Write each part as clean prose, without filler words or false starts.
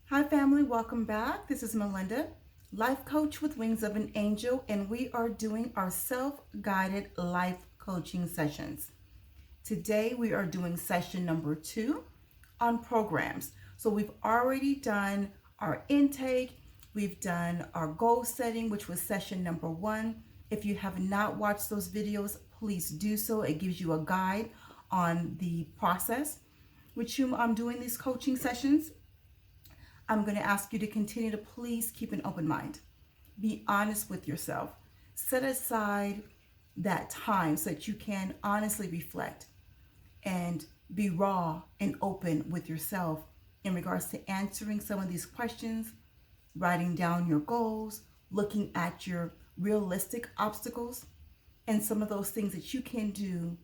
Hi, family. Welcome back. This is Melinda, life coach with wings of an angel, and we are doing our self guided life coaching sessions. Today, we are doing session number 2 on programs. So, we've already done our intake, we've done our goal setting, which was session number 1. If you have not watched those videos, please do so. It gives you a guide on the process which I'm doing these coaching sessions. I'm going to ask you to continue to please keep an open mind. Be honest with yourself. Set aside that time so that you can honestly reflect and be raw and open with yourself in regards to answering some of these questions, writing down your goals, looking at your realistic obstacles, and some of those things that you can do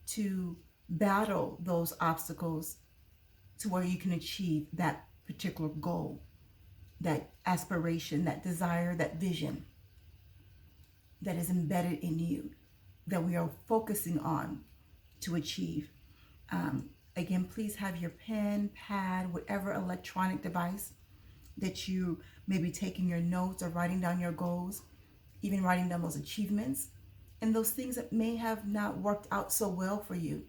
to battle those obstacles to where you can achieve that particular goal, that aspiration, that desire, that vision that is embedded in you that we are focusing on to achieve. Again, please have your pen, pad, whatever electronic device that you may be taking your notes or writing down your goals, even writing down those achievements and those things that may have not worked out so well for you.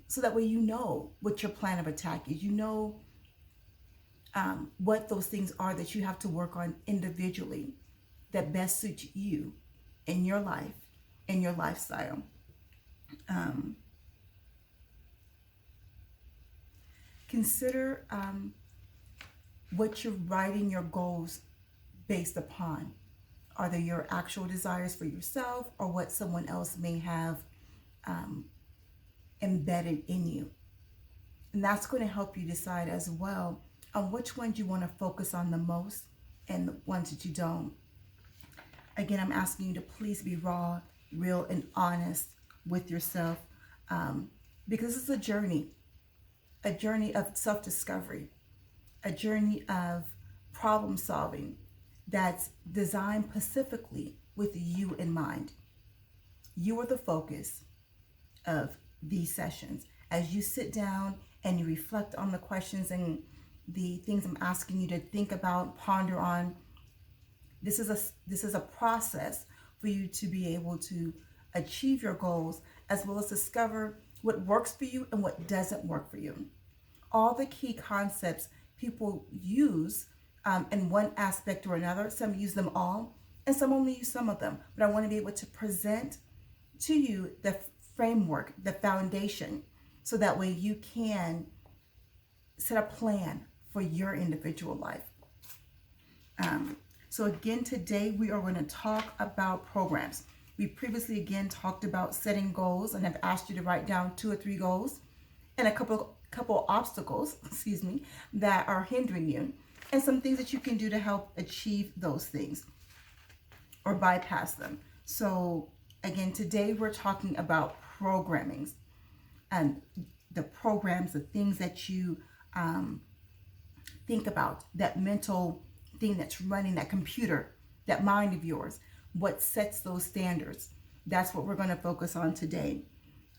So that way you know what your plan of attack is. You know what those things are that you have to work on individually that best suits you in your life, in your lifestyle. Consider what you're writing your goals based upon. Are they your actual desires for yourself or what someone else may have embedded in you? And that's going to help you decide as well on which ones you want to focus on the most and the ones that you don't. Again, I'm asking you to please be raw, real, and honest with yourself because it's a journey of self-discovery, a journey of problem solving that's designed specifically with you in mind. You are the focus of these sessions. As you sit down and you reflect on the questions and the things I'm asking you to think about, ponder on, this is a process for you to be able to achieve your goals as well as discover what works for you and what doesn't work for you. All the key concepts people use in one aspect or another. Some use them all and some only use some of them. But I want to be able to present to you the framework, the foundation, so that way you can set a plan for your individual life. So again, today we are going to talk about programs. We previously again talked about setting goals and have asked you to write down 2 or 3 goals and a couple obstacles, that are hindering you and some things that you can do to help achieve those things or bypass them. So again, today we're talking about programming and the programs, the things that you think about, that mental thing that's running, that computer, that mind of yours, what sets those standards. That's what we're going to focus on today.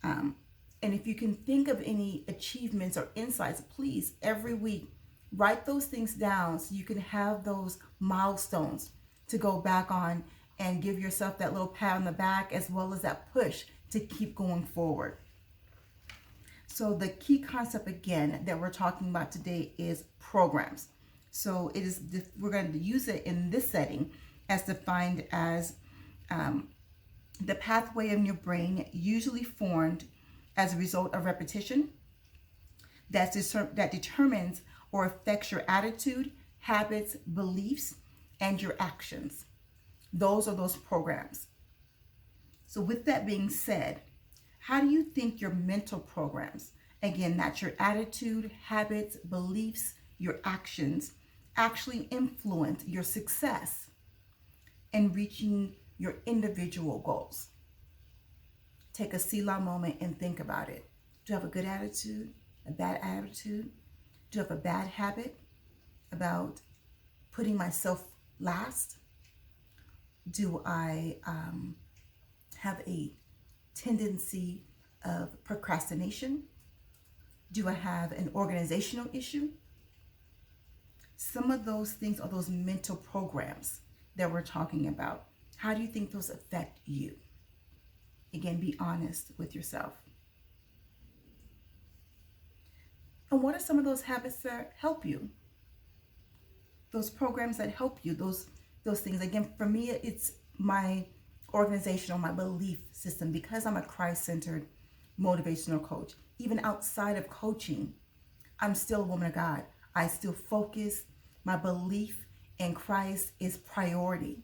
And if you can think of any achievements or insights, please, every week, write those things down so you can have those milestones to go back on and give yourself that little pat on the back as well as that push to keep going forward. So the key concept again that we're talking about today is programs. So we're going to use it in this setting as defined as the pathway in your brain usually formed as a result of repetition that determines or affects your attitude, habits, beliefs, and your actions. Those are those programs. So with that being said, how do you think your mental programs, again, that's your attitude, habits, beliefs, your actions, actually influence your success in reaching your individual goals? Take a Selah moment and think about it. Do you have a good attitude, a bad attitude? Do you have a bad habit about putting myself last? Do I have a tendency of procrastination? Do I have an organizational issue? Some of those things are those mental programs that we're talking about. How do you think those affect you? Again, be honest with yourself. And what are some of those habits that help you? Those programs that help you, those things. Again, for me, it's my organizational, my belief system, because I'm a Christ-centered motivational coach. Even outside of coaching, I'm still a woman of God. I still focus. My belief in Christ is priority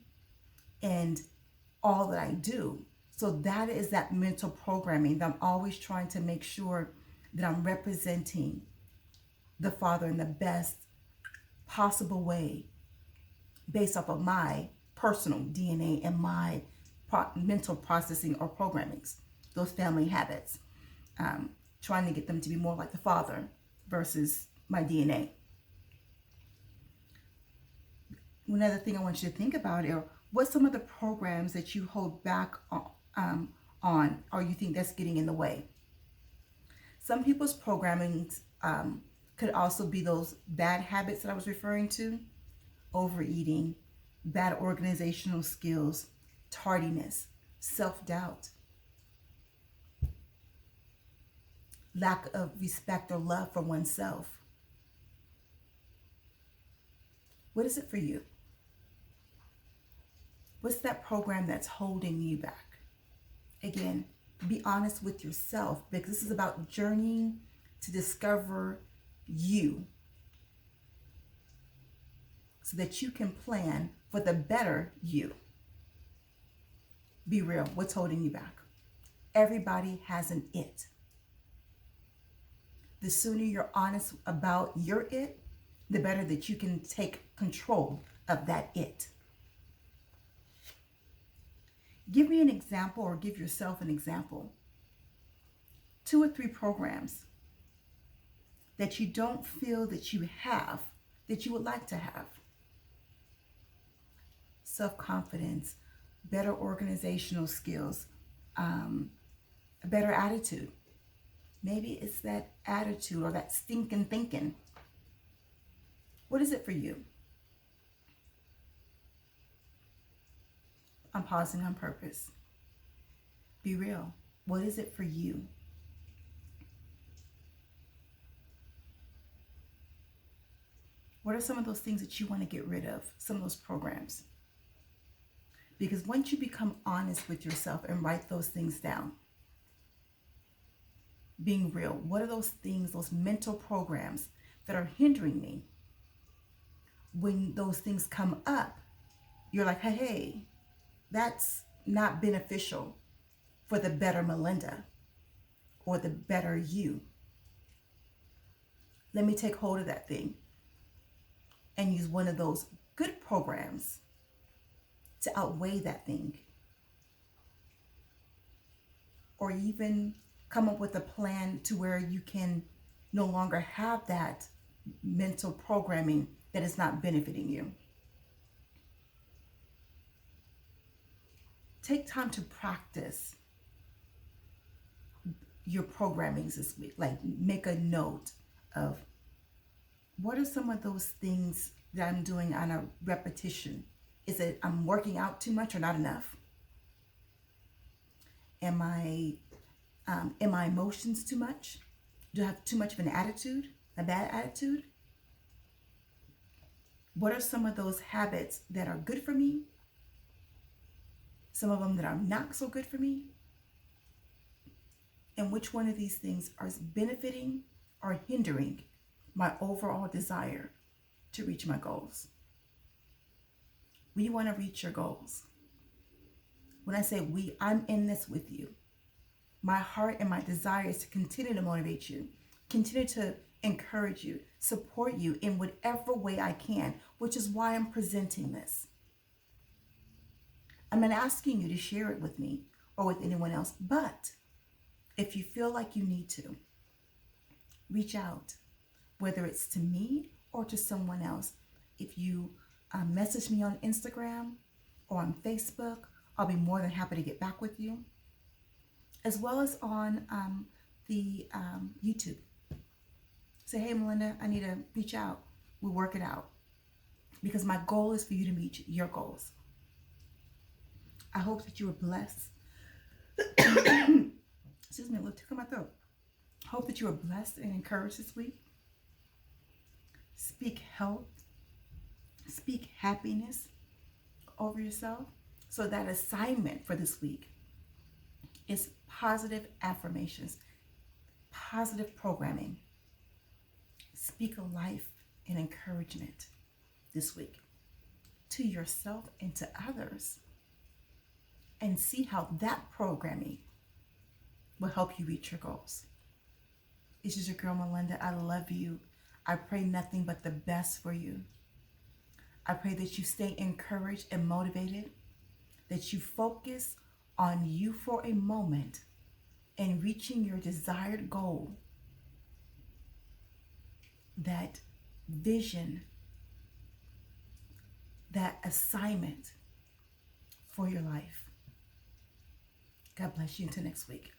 and all that I do. So that is that mental programming that I'm always trying to make sure that I'm representing the Father in the best possible way based off of my personal DNA and my mental processing or programmings, those family habits, trying to get them to be more like the Father versus my DNA. Another thing I want you to think about are what's some of the programs that you hold back on or you think that's getting in the way. Some people's programming could also be those bad habits that I was referring to: overeating, bad organizational skills, tardiness, self-doubt, lack of respect or love for oneself. What is it for you? What's that program that's holding you back? Again, be honest with yourself, because this is about journeying to discover you so that you can plan for the better you. Be real. What's holding you back? Everybody has an it. The sooner you're honest about your it, the better that you can take control of that it. Give me an example, or give yourself an example. 2 or 3 programs that you don't feel that you have, that you would like to have. Self-confidence, better organizational skills, a better attitude. Maybe it's that attitude or that stinking thinking. What is it for you? I'm pausing on purpose. Be real. What is it for you? What are some of those things that you want to get rid of? Some of those programs. Because once you become honest with yourself and write those things down, being real, what are those things, those mental programs that are hindering me? When those things come up, you're like, hey, that's not beneficial for the better Melinda or the better you. Let me take hold of that thing and use one of those good programs to outweigh that thing. Or even come up with a plan to where you can no longer have that mental programming that is not benefiting you. Take time to practice your programmings this week. Like, make a note of what are some of those things that I'm doing on a repetition. Is it I'm working out too much or not enough? Am I in my emotions too much? Do I have too much of an attitude, a bad attitude? What are some of those habits that are good for me? Some of them that are not so good for me? And which one of these things are benefiting or hindering my overall desire to reach my goals? We want to reach your goals. When I say we, I'm in this with you. My heart and my desire is to continue to motivate you, continue to encourage you, support you in whatever way I can, which is why I'm presenting this. I'm not asking you to share it with me or with anyone else, but if you feel like you need to, reach out, whether it's to me or to someone else. If you message me on Instagram or on Facebook, I'll be more than happy to get back with you, as well as on the YouTube. Say, hey, Melinda, I need to reach out. We'll work it out. because my goal is for you to meet your goals. I hope that you are blessed. Excuse me, a little tickle in my throat. Hope that you are blessed and encouraged this week. Speak health, speak happiness over yourself. So that assignment for this week is positive affirmations, positive programming. Speak a life and encouragement this week to yourself and to others, and see how that programming will help you reach your goals. This is your girl Melinda. I love you. I pray nothing but the best for you. I pray that you stay encouraged and motivated, that you focus on you for a moment and reaching your desired goal, that vision, that assignment for your life. God bless you until next week.